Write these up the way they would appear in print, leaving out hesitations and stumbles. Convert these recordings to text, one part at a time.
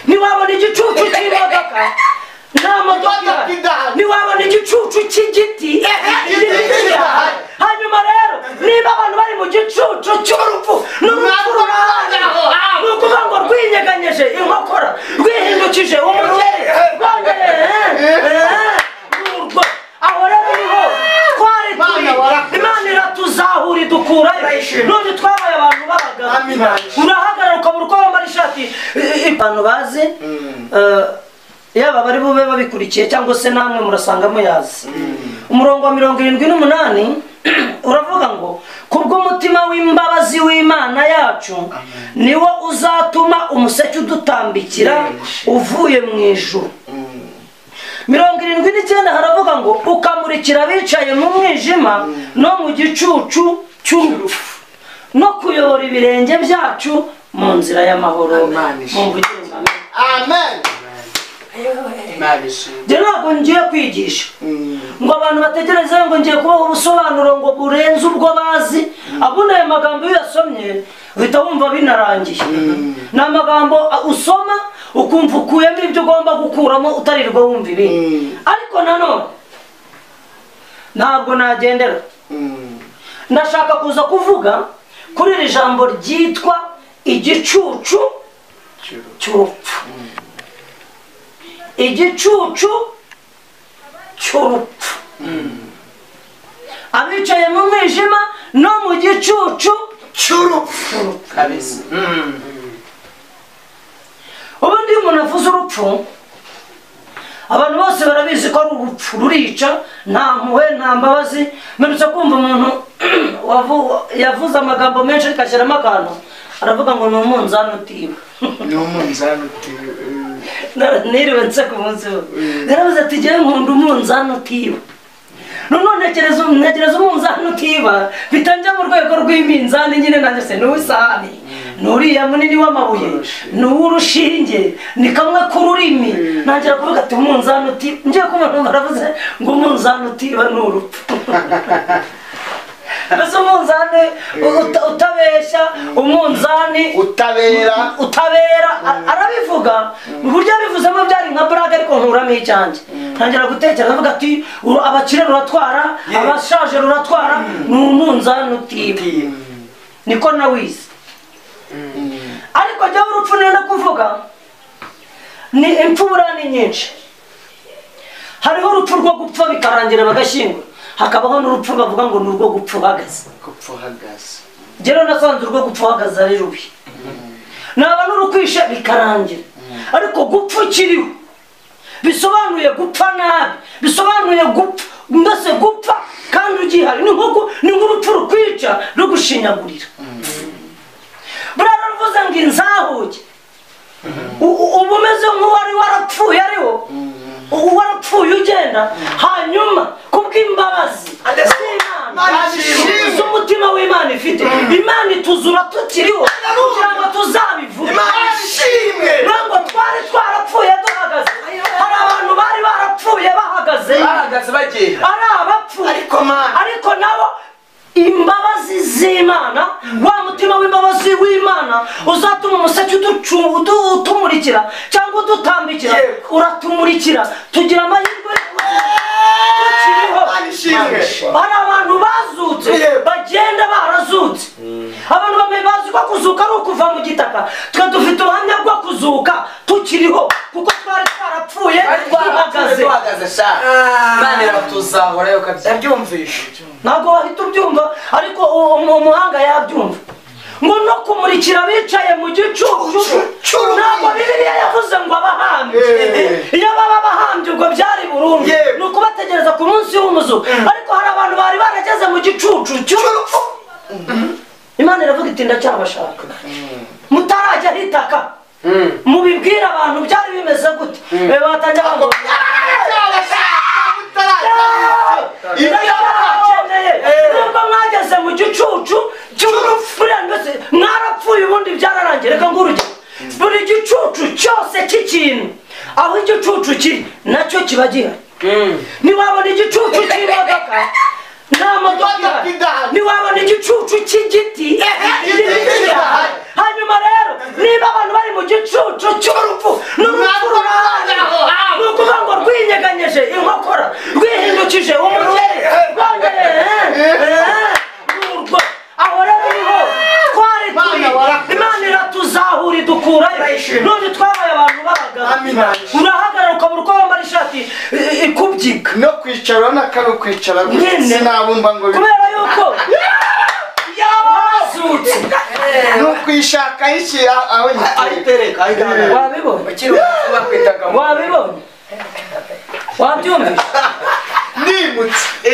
niwabona igicucu cy'imodoka nta modoka niwabona igicucu cy'igiti hanyuma rero niba abantu bari mu gicucu cy'urupfu n'urupfu rurahari ni ukuvuga ngo rwinyeganyeje inkokora rwihindukije umubyeyi aho rero niho twari turi imana iratuzahura idukurayo none twabaye abantu bahagarara urahagarara ukabura uko wambara ishati abantu bazi yaba bari bube babikurikiye cyangwa se namwe murasanga muyazi umurongo wa 78 uravuga ngo kubw'umutima w'imbabazi w'Imana yacu niwo uzatuma umuseke udutambikira uvuye mu ijuru 79 haravuga ngo ukamurikira bicaye mu mwijima no mu gicucu cy'urupfu no kuyobora ibirenge byacu mu nzira y'amahoro amen. Ntabwo ngiye kwigisha ngo abantu bategereze ngo ngiye kubaho ubusobanuro ngo burenze ubwo bazi abona ayo magambo iyo yasomye uhita wumva binarangiye ni amagambo usoma ukumva ukuyemo ibyo ugomba gukuramo utarirwa wumva ibindi ariko nanone ntabwo nagendera ndashaka kuza kuvuga kuri iri jambo ryitwa igicucu cy'urupfu igicucu cy'urupfu abicaye mu mwijima no mu gicucu cy'urupfu kabisa ubundi umuntu avuze urupfu abantu bose barabizi ko ari urupfu rurica nta mpuhwe nta mbabazi mperutse kumva umuntu yavuze amagambo menshi akashyiramo akantu aravuga ngo ni umunzani utiba ni umunzani utiba niriwe nse ku munsi we yaravuze ati jyewe nkunda umunzani utiba none ntekereza umunzani utiba bitanjya mu rwego rw'iminzani nyine nanjye se n'uw'isahani n'uriya munini w'amabuye n'uw'urushinge ni kamwe k'ururimi ntangira kuvuga ati umunzani utiba ngiye kumva baravuze ngo umunzani utiba ni urupfu mbese umunzani utabeshya umunzani utabera arabivuga uburyo abivuzemo byari nka brag ariko nkuramo icyanjye ntangira gutekereza avuga ati abakire ruratwara abashaje ruratwara ni umunzani utiba niko nawize ariko jya urupfu nenda kuvuga ni impfubura ni nyinshi hariho urupfu rwo gupfa bikarangira bagashyingura hakabaho n'urupfu bavuga ngo ni urwo gupfa uhagaze rero nasanze urwo gupfa uhagaze ari rubi naba n'urukwishe bikarangira ariko gupfa ukiriho bisobanuye gupfa nabi bisobanuye gupfa mbese gupfa kandi ugihari ni nk'urupfu rukwica rugushinyagurira buriya ruvuze ngo inzahuge uba umeze nk'uwari warapfuye ariwo warapfuye ugenda hanyuma kubw'imbabazi z'umutima w'Imana ifite Imana ituzura tukiriho kugira ngo tuzabivuge ntabwo twari twarapfuye duhagaze hari abantu bari barapfuye bahagaze ari abapfu ariko nabo imbabazi z'Imana wa mutima w'imbabazi w'Imana uzatuma umuseke utumurikira cyangwa udutambikira uratumurikira tugira amahirwe hari abantu bazutse bagenda barazutse abantu bamwe bazi ko kuzuka ari ukuva mu gitaka twe dufite ubuhamya bwo kuzuka tukiriho kuko twari twarapfuye duhagaze ntabwo wahita ubyumva ariko umuhanga yabyumva ngo no kumurikira bicaye mu gicucu ntabwo Bibiliya yavuze ngo abahambye iyo baba bahambye ubwo byari burundu ni ukubategereza ku munsi w'umuzuko ariko hari abantu bari barageze mu gicucu cy'urupfu Imana iravuga iti ndacyabashaka mutarajya hitaka mubibwira abantu byari bimeze gute batangira ngo nubwo mwageze mu gicucu cy'urupfu mwarapfuye ubundi byararangiye reka ng'urugero buri gicucu cyose cy'ikintu aho igicucu kiri nacyo kiba gihari niwabona igicucu cy'imodoka nta modoka niwabona igicucu cy'igiti hanyuma rero niba abantu bari mu gicucu cy'urupfu n'urupfu ruraje ni ukuvuga ngo rwinyeganyeje inkokora rwihindukije umugeri aho rero niho twari turi imana iratuzahura idukurayo none twabaye abantu b'abagabo urahagarara ukabura uko wambara ishati ikubyiga no kwicara n'akano kwicara sinabumva ngo kubera yuko yazutse no kwishaka iki aho ayitereka wabibonye wabyumvise nimutse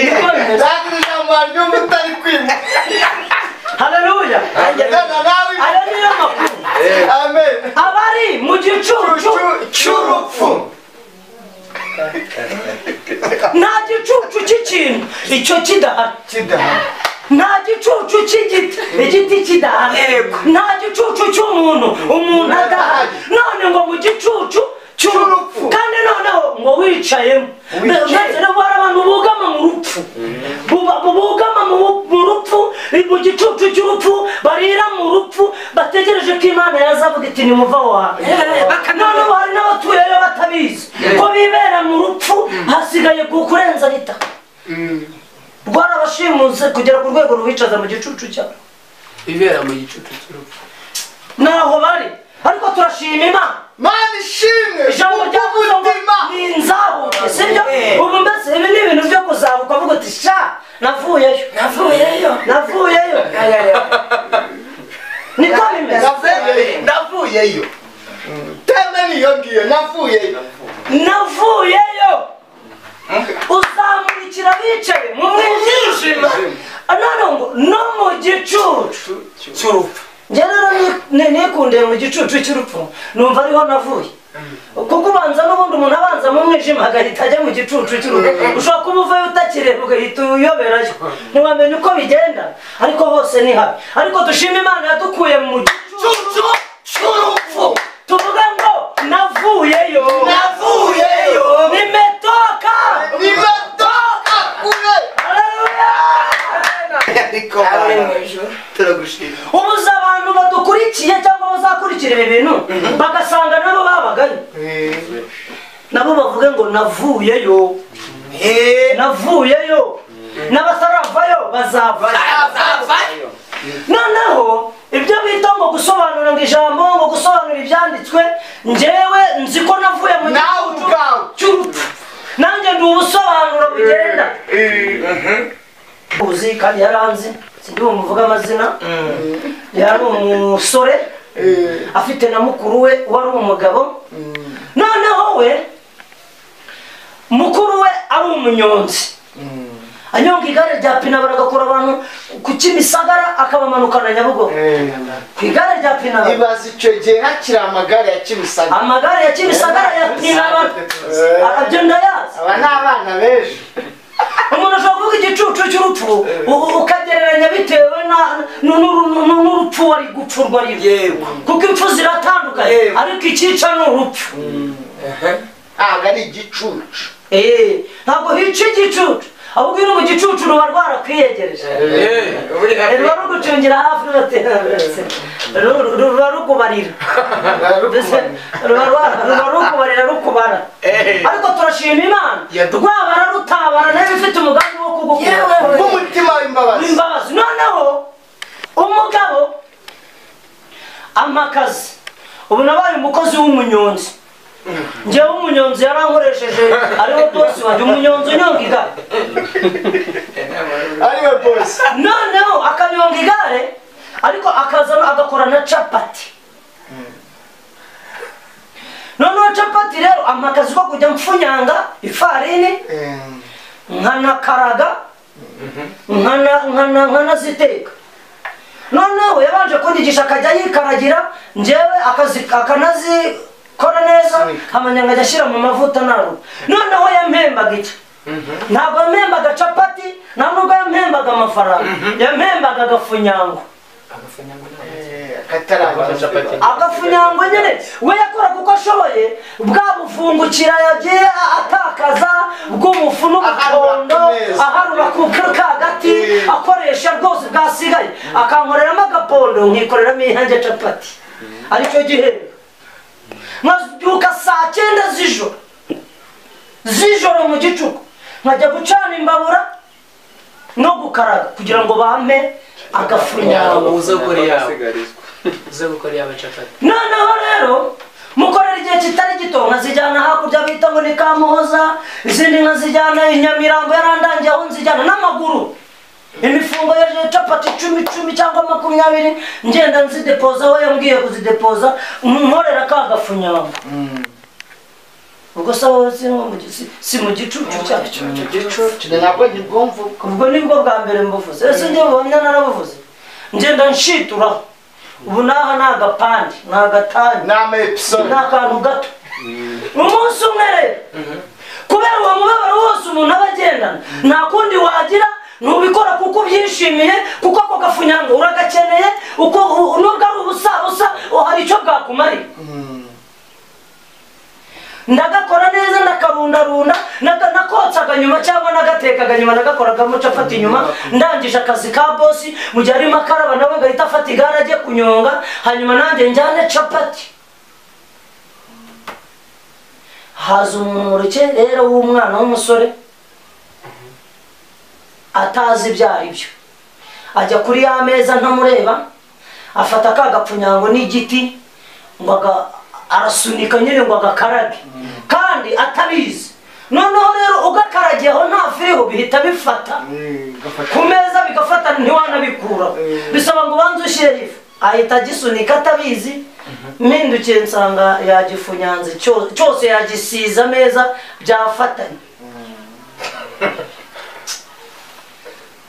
zagira ijambo ry'umutari kwimuka haleluya aya niyo makuru amen abari mu gicucu cy'urupfu nta gicucu cy'ikintu icyo kidahari nta gicucu cy'igiti igiti kidahari nta gicucu cy'umuntu umuntu adahari none ngo mu gicucu cy'urupfu kandi noneho ngo wicayemo ndetse rero hari abantu bugama mu rupfu bugama mu rupfu mu gicucu cy'urupfu barira mu rupfu bategereje ko imana yazavuga iti nimuva aho hantu noneho hari n'abatuyeyo batabizi ko bibera mu rupfu hasigaye kurenza n'itaka rwarabashimuse kugera ku rwego rubicaza mu gicucu cyabo bibera mu gicucu cy'urupfu naho bari ariko turashima imana mana ishimwe ijambo ryavuze ngo ni inzahuke sibyo ubu mbese ibi ni ibintu byo kuzamuka avuga uti sha navuyeyo niko bimeze navuyeyo teme niyo ngiyo navuyeyo uzamurikira bicaye mu mwijima none ngo no mu gicucu cy'urupfu njye rero nikundiye mu gicucu cy'urupfu numva ariho navuye kuko ubanza n'ubundi umuntu abanza mu mwijima agahita ajya mu gicucu cy'urupfu ushobora kuba uvayo utakireba ugahita uyoberayo ntiwamenya uko bigenda ariko hose ni habi ariko dushima imana yadukuye mu gicucu cy'urupfu tuvuga ngo navuyeyo nimetoka kure ubuze abantu badukurikiye cyangwa bazakurikira ibi bintu bagasanga nabo babagayo nabo bavuge ngo navuyeyo n'abataravayo bazavayo noneho ibyo bita ngo gusobanura ngo ijambo ngo gusobanura ibyanditswe njyewe nzi ko navuye mu gicucu cy'urupfu nanjye ndi ubusobanuro bugenda uzi kandi yaranzi sindi bumuvuga amazina yari umusore afite na mukuru we wari umugabo noneho we mukuru we ari umunyonzi anyonga igare rya pinabara agakura abantu ku Kimisagara akabamanukana Nyabugogo ku igare rya pinabara ibaza icyo gihe hakiri amagare ya Kimisagara amagare ya Kimisagara ya pinabara abyo ndayazi aba ni abana beje umuntu ashobora kuvuga igicucu cy'urupfu ukagereranya bitewe n'urupfu wari gupfurwa yego kuko impfu ziratandukanye ariko icyica ni urupfu ntabwo ari igicucu ntabwo hica igicucu ahubwo iri mu gicucu ruba rwarakwiyegereje ruba rugucungira hafi ruba rukubarira ruba rukubarira rukubara ariko turashima imana rwabara rutabara nayo ifite umugambi wo kugukura w'umutima w'imbabazi noneho umugabo amakazi ubu nabaye umukozi w'umunyonzi njyewe umunyonzi yarankoresheje ariwe bosi wanjye umunyonzi unyonga igare ariwe bosi noneho akanyonga igare ariko akaza agakora na capati noneho capati rero amakazi ko kujya mfunyanga ifarini nkanakaraga nkanaziteka noneho yabanje kunyigisha akajya yikaragira njyewe akanazikora neza amanyanga ajya ashyira mu mavuta naruba noneho yampembaga iki ntabwo yampembaga capati nta nubwo yampembaga amafaranga yampembaga agafunyango agafunyango nyine we yakoraga uko ashoboye bwa bufungukira yagiye atakaza bw'umufu n'ubukondo aharura ku kagati akoresha rwose bwasigaye akankoreramo agapondo nkikoreramo ihange capati aricyo gihe nkabyuka saa 9 z'ijoro mu gicuku nkajya gucana imbabura no gukaraga kugira ngo bampe agafunyago uze gukora yawe capati. noneho rero mukorera igihe kitari gito nkazijyana hakurya bita ngo ni Kamuhoza, izindi nkazijyana i Nyamirambo yarandangiye aho nzijyana n'amaguru imifungo ya capati 10 cyangwa 20 ngenda nzidepoza aho yambwiye kuzidepoza nkorera kagafunyago. ubwo sawa si mu gicucu cyacu ntabwo nibwumva ubwo nibwo bwa mbere mbuvuze ese njye bumenya narabuvuze ngenda nshitura ubu naha nagapandi nagatanye nama episode nakantu gato umunsi umwe rero kubera uwo mubabaro wose umuntu abagendana nta kundi wagira nubikora kuko ubyishimiye kuko ako gafunyango uragakeneye uko nubwo ari ubusa hari icyo bwakumariye. ndagakora neza ndakarundarunda nakotsaga nyuma cyangwa nagatekaga nyuma nagakoragamo capati nyuma ndangije akazi ka bosi mu gihe arimo akaraba nawe gahita afata igare ajye kunyonga hanyuma nanjye njyane capati. haza umuntu mu rukerera w'umwana w'umusore atazi ibyo ari byo ajya kuri ya meza ntamureba afata ka gapfunyango n'igiti ngo arasunika nyine ngo agakarage kandi atabizi. noneho rero ugakaragiyeho nta firiho bihita bifata ku meza bigafata ntiwanabikura bisaba ngo ubanze ushyire ifu ahita agisunika atabizi mpindukiye nsanga yagifunyanze cyose yagisiza ameza byafatanye.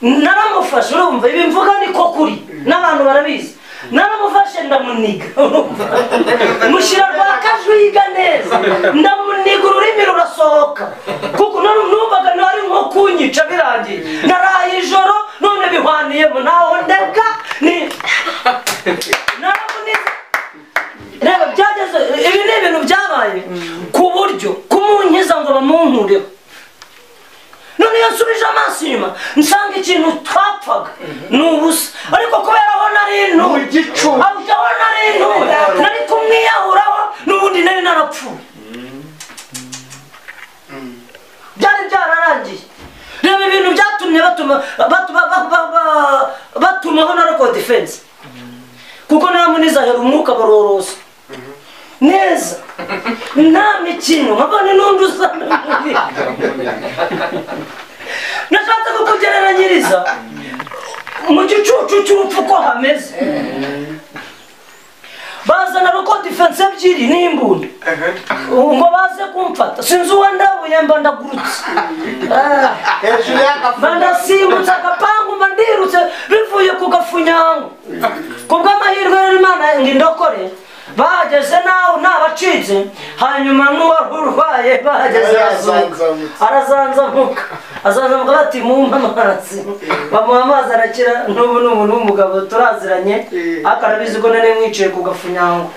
naramufashe urumva ibi mvuga niko kuri n'abantu barabizi naramufashe ndamuniga mushyira rwa kajwiga neza ndamuniga ururimi rurasohoka kuko numvaga nari nko kunyica birangiye naraye ijoro none bihwaniyemo naho ndeka naramuniga reba byageze ibi ni ibintu byabaye ku buryo kumunkiza ngo bamunkureho. none yasubije amaso inyuma nsanga ikintu twapfaga ni ubusa ariko kubera aho nari aho nari nari kumwiyahuraho n'ubundi nari narapfuye byari byararangiye. reba ibintu byatumye batumaho na record defense kuko naramunizahera umwuka barorosa neza nta mikino nkabone n'undi usa nashatse kukugereranyiriza mu gicucu cy'urupfu ko hameze. bazana record defense ebyiri n'imbunda ngo baze kumfata sinzi uwo ndabuye mba ndagurutse ndasimbutse agapangu mba ndirutse bivuye ku gafunyango kubw'amahirwe y'Imana ngo indokore bageze nawe nabacitse hanyuma n'uwari urwaye bageze arazanzamuka bati mumpa amazi bamuha amazi arakira. n'ubu ni umuntu w'umugabo turaziranye akarabizi ko nari mwicaye ku gafunyango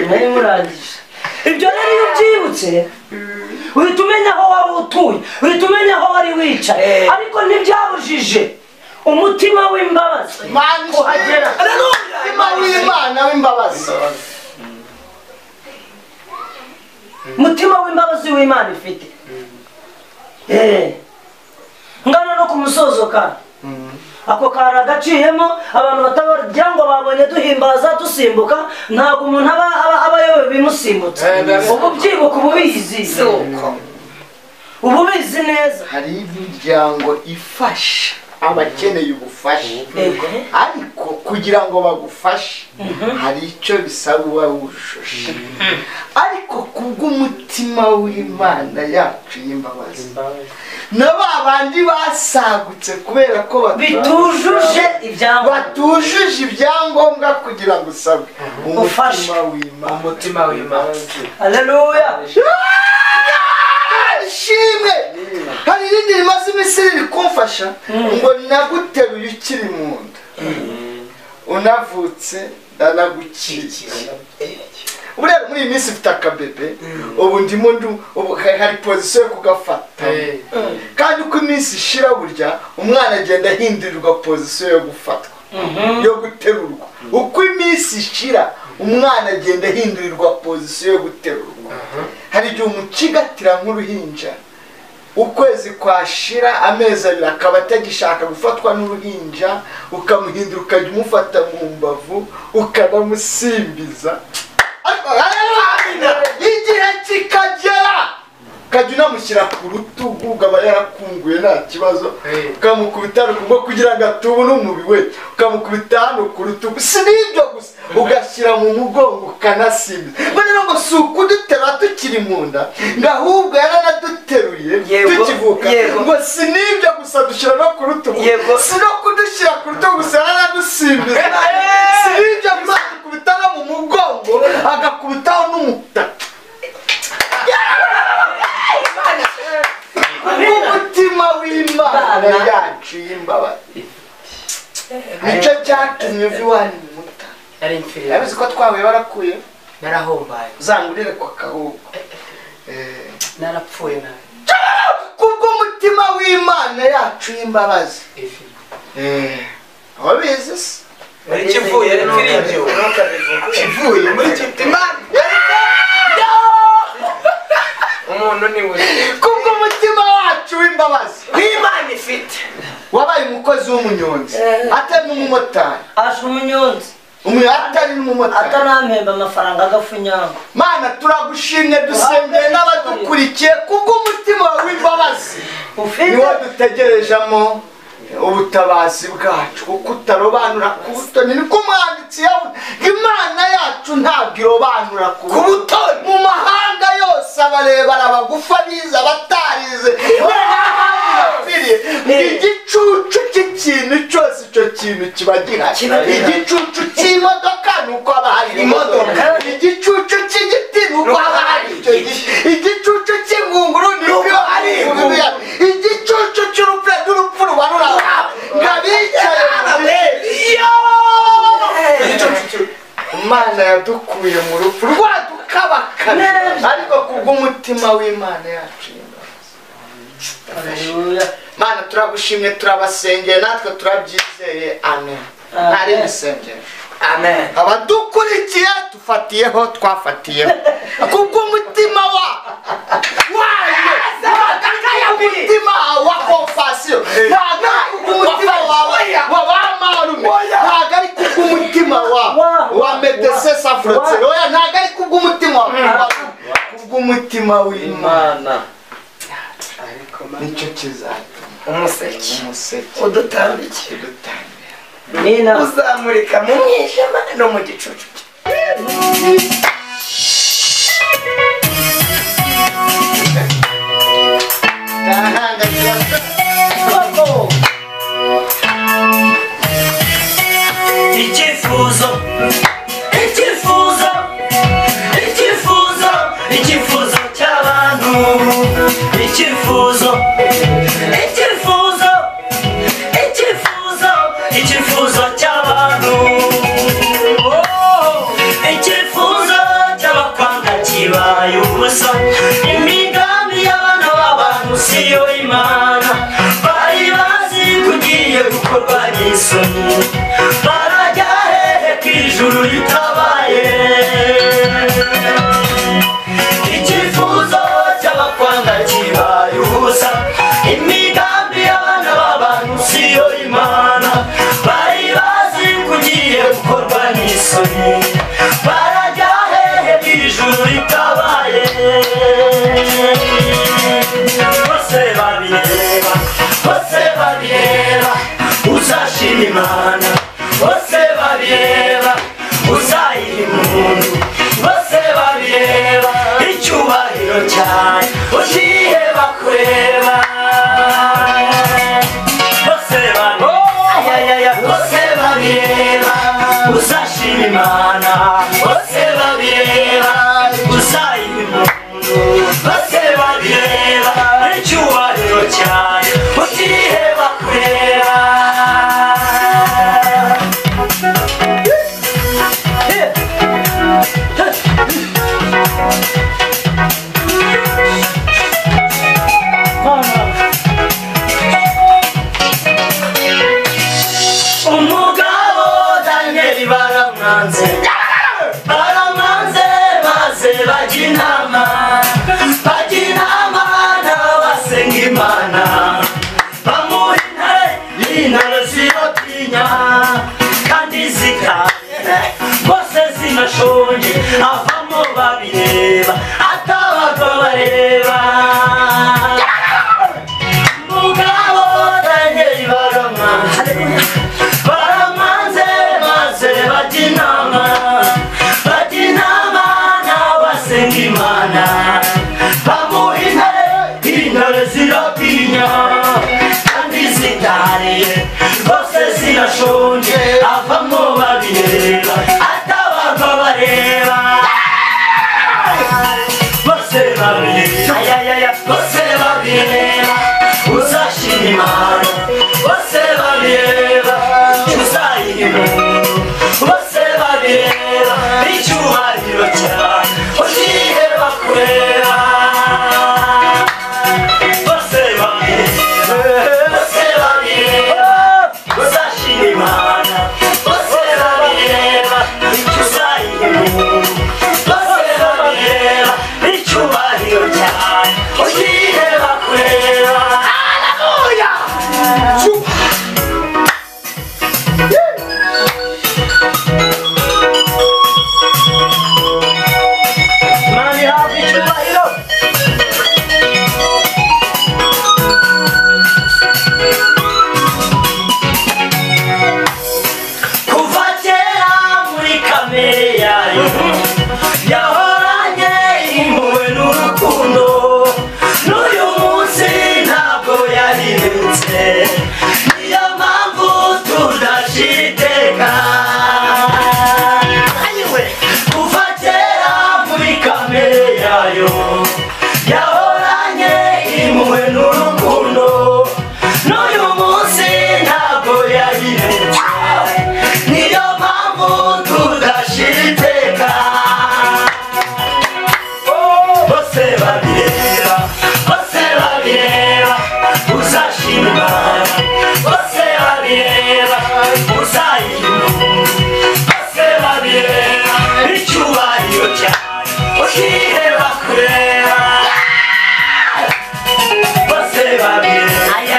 nari murangije. ibyo rero iyo ubyibutse uhita umenya aho wari utuye uhita umenya aho wari wicaye ariko ntibyabujije umutima w'imbabazi kuhagera. Imana w'imbabazi mutima w'imbabazi w'Imana ifite ngana no ku musozo kandi ako kara gaciyemo abantu batabagira ngo babonye duhimbaza dusimbuka ntabwo umuntu aba yobe bimusimbutse ubu byibuka ububizi neza. hari imiryango ifasha abakeneye ubufasha ariko kugira ngo bagufashe hari icyo bisaba uba wujuje ariko kubw'umutima w'Imana yacu y'imbabazi na babandi basagutse kubera ko batujuje ibyangombwa kugira ngo usabwe umutima w'Imana. Haleluya. ishimwe. hari irindi rimaze iminsi riri kumfasha ngo naguteruye ukiri mu nda unavutse ndanagukikiye. Ureba muri iyi minsi ufite akabebe ubu ndimo hari pozisiyo yo kugafata kandi uko iminsi ishira burya umwana agenda ahindurirwa pozisiyo yo gufatwa yo guterurwa. Uko iminsi ishira umwana agenda ahindurirwa pozisiyo yo guterurwa. Hari igihe umucigatira nk'uruhinja, ukwezi kwashira amezi abiri akaba atagishaka gufatwa n'uruhinja, ukamuhindura ukajya umufata mu mbavu ukanamusimbiza. Igihe kikagera ukajya unamushyira ku rutugu, ukaba yarakunguye nta kibazo, ukamukubita hano kugira ngo atubune umubiri we, ukamukubita hano ku rutugu. Si n'ibyo gusa, ugashyira mu mugongo ukanasimbiza. Rero ngo si ukudutera tukiri mu nda, ngo ahubwo yaranaduteruye tukivuka. Ngo si n'ibyo gusa, dushyira no ku rutugu, si no kudushyira ku rutugu gusa, yaranadusimbiza. Si n'ibyo gusa, dukubita no mu mugongo agakubitaho n'umutaka. Umutima w'Imana yacu y'imbabazi nicyo cyatumye uva iwanyu mu muta. Yabizi ko twahuye warakuye, narahombaye, uzangurire kwa kahubwo, narapfuye nawe kubw'umutima w'Imana yacu y'imbabazi. Wabizi se muri kivuye n'ibyo kivuye muri Imana umuntu ni we kubw'umutima wacu w'imbabazi w'Imana ifite. wabaye umukozi w'umunyonzi atari n'umumotari. asha umunyonzi atari n'umumotari, atanampemba amafaranga agafunyango. Mana turagushimye, dusengeye n'abadukurikiye kubw'umutima w'imbabazi niwo dutegerejemo ubutabazi bwacu, kuko utarobanura ku butoni. Niko umwanditsi yavuze, Imana yacu ntabwo irobanura ku butoni. Mu mahanga yose abarebera abagufa biza abatarize igicucu cy'ikintu cyose, icyo kintu kiba gihari. Igicucu cy'imodoka ni uko haba hari imodoka, igicucu cy'igiti ni uko haba hari icyo giti, igicucu cy'ingunguru ni uko hari ingunguru, igicucu cy'urupfu n'urupfu ruba ruraba ngabicaye Imana yadukuye mu rupfu rwadukabakana, ariko kubw'umutima w'Imana yacu. Mana turagushimye, turabasengeye, natwe turabyizeye. Amen. Ntari misengero. Amen. Abadukurikiye tufatiyeho, twafatiyeho kubw'umutima umutima wa kompasiyo, ntabwo kubw'umutima wawe w'amarume, ntabwo ari kubw'umutima wa medecin sans frontières, oya ntabwo ari kubw'umutima wa kubw'umutima w'Imana. Nicyo kizatuma umuseke udutambike nina uzamurika mu mwijima no mu gicucu. icyifuzo icyifuzo icyifuzo icyifuzo cy'abantu, icyifuzo icyifuzo icyifuzo icyifuzo cy'abantu, icyifuzo inama n'abasenga Imana bamuha intare ziratinya kandi zikaze bose zinashonje avamo babireba atabaga bareba mugabo Daniel baramanze maze bajya inama n'abasenga Imana bamuha intare ziratinya kandi zitariye bose zinashonje avamo babireba atabaga bareba bose babireba uzashima Imana bose babireba uzayihimura bose babireba icyubahiro cyawe uziheba kureba bose babireba uzashima Imana bose babireba uzayihimura bose babireba icyubahiro cyawe uziheba kureba. Haleluya! Mani hafi icyubahiro. Kuva kera muri kamere yayo yahoranye impuhwe n'urukundo n'uyu munsi ntabwo yarindutse niyo mpamvu tudashira iteka. Kuva kera muri kamere yayo yahoranye impuhwe n'urukundo n'uyu munsi ntabwo yarindutse niyo mpamvu tudashira iteka. Bose babireba uzashima Imana bose babireba uzayihimura bose babireba icyubahiro cyawe uziheba kureba bose babireba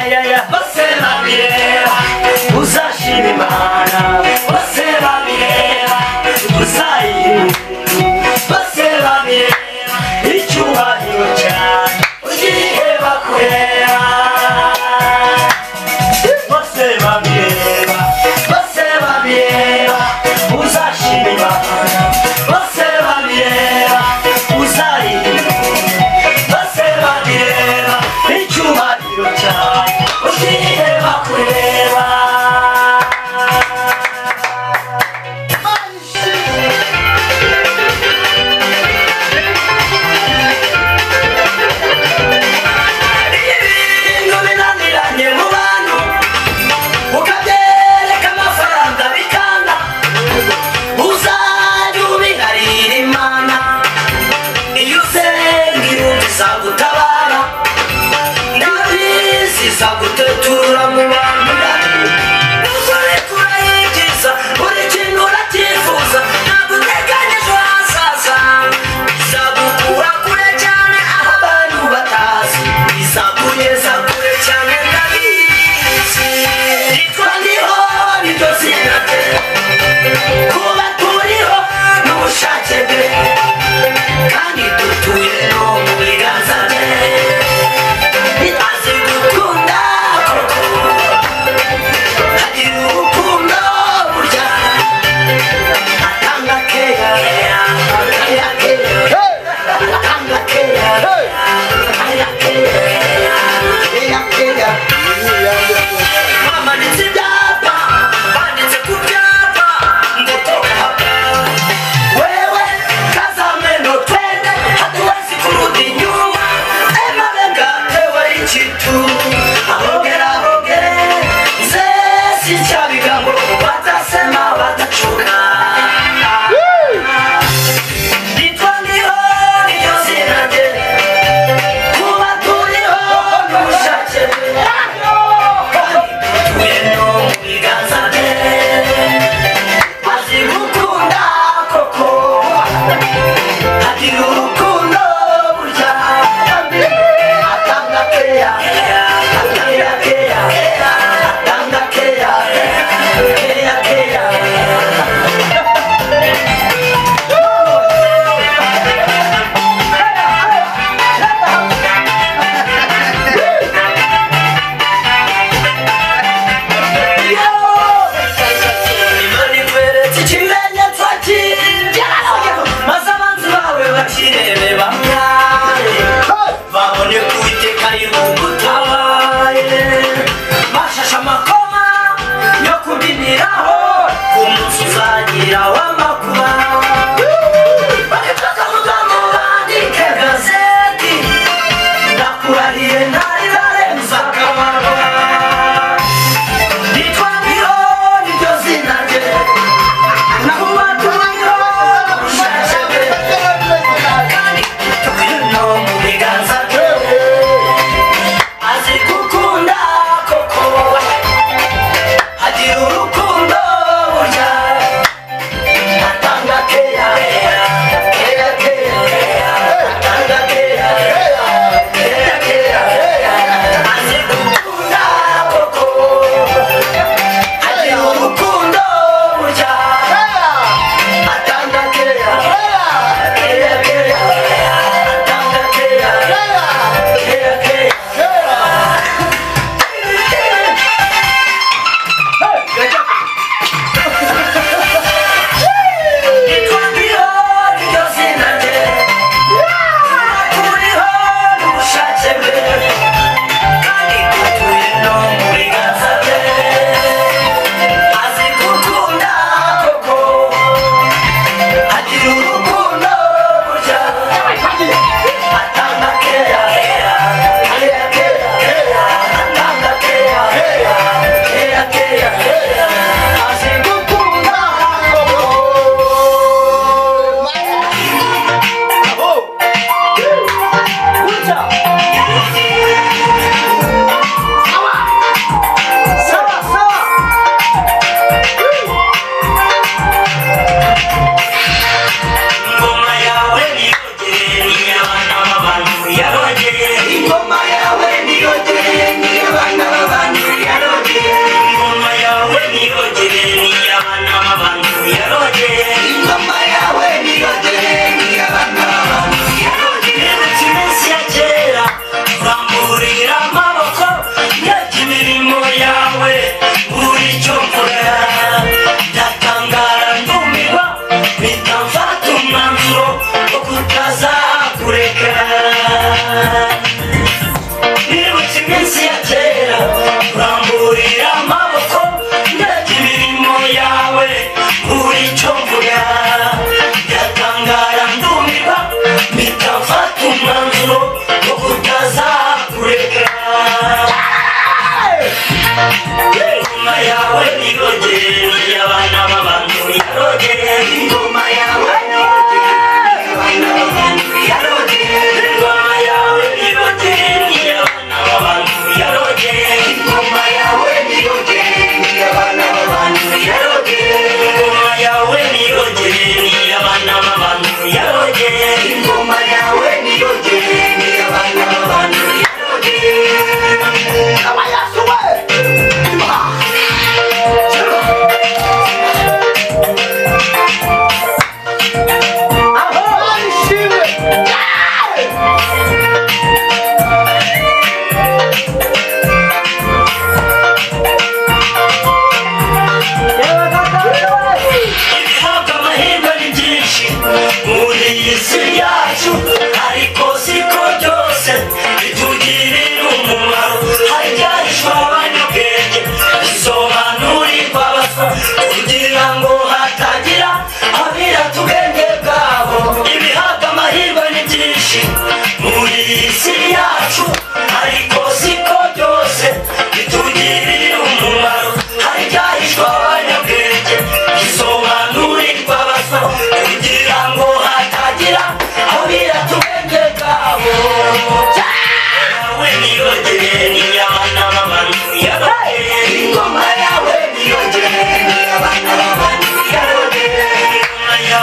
uzashima Imana bose babireba uzayihimura bose babireba icyubahiro cyawe uziheba kureba bose babireba uzashima Imana bose babireba uzayihimura bose babireba icyubahiro cyawe uziheba kureba. Ibintu binaniranye mu bantu ukabyereka amafaranga bikanga uzajya ubiharira Imana iyo usenga irumva izagutabara ndabizi izagutetura mu bantu uri kurayigiza buri kintu uracyifuza ntabwo uteganya ejo hazaza izagukura kure cyane aho abantu batazi izakugeza kure cyane ndabizi nitwa ndiho niryo zina rye kuba turiho n'ubushake bwe kandi dutuye no mu biganza bye itazi gukunda koko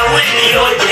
When you're